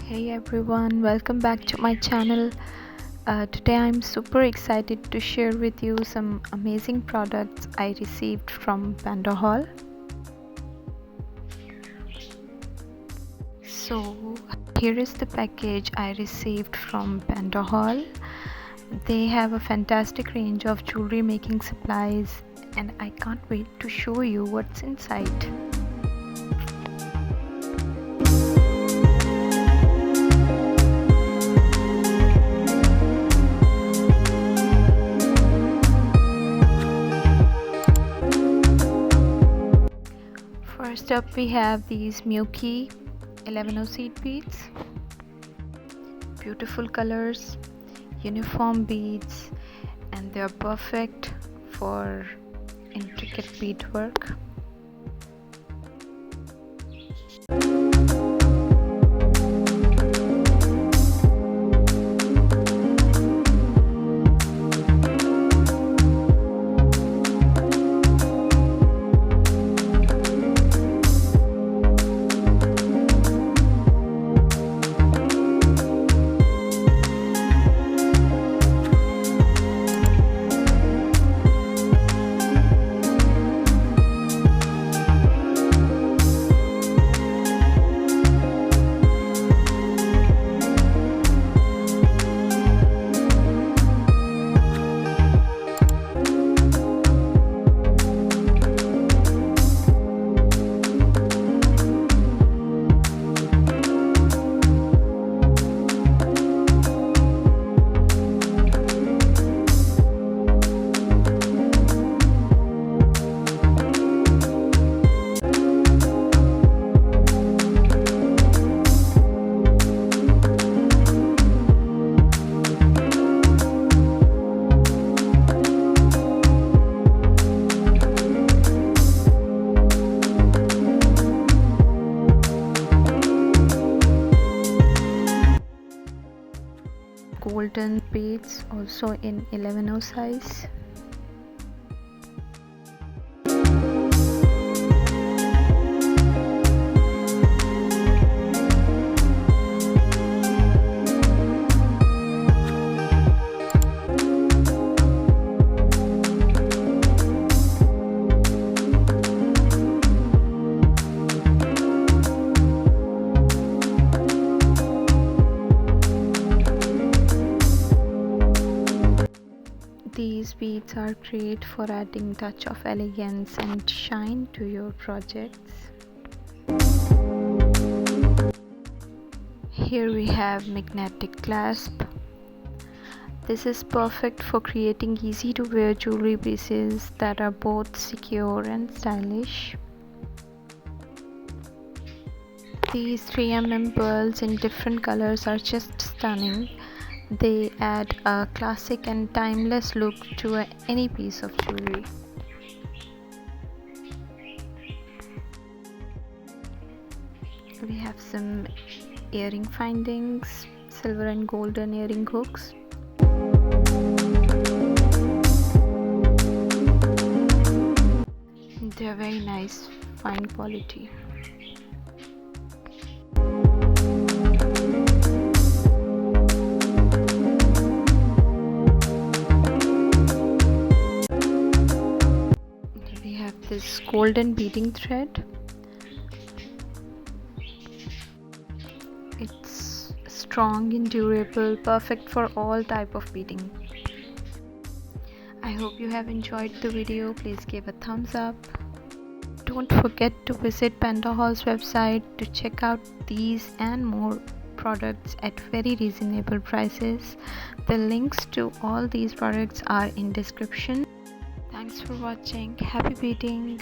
Hey everyone, welcome back to my channel. Today I'm super excited to share with you some amazing products I received from Pandahall. So here is the package I received from Pandahall. They have a fantastic range of jewelry making supplies and I can't wait to show you what's inside. First up we have these Miyuki 11 seed beads. Beautiful colors, uniform beads, and they are perfect for intricate beadwork. Golden beads also in 11 size. These beads are great for adding touch of elegance and shine to your projects. Here we have magnetic clasp. This is perfect for creating easy to wear jewelry pieces that are both secure and stylish. These 3mm pearls in different colors are just stunning. They add a classic and timeless look to any piece of jewelry. We have some earring findings, silver and golden earring hooks. They are very nice, fine quality. This golden beading thread. It's strong and durable, perfect for all type of beading. I hope you have enjoyed the video. Please give a thumbs up. Don't forget to visit Pandahall's website to check out these and more products at very reasonable prices. The links to all these products are in description. Thanks for watching. Happy beading.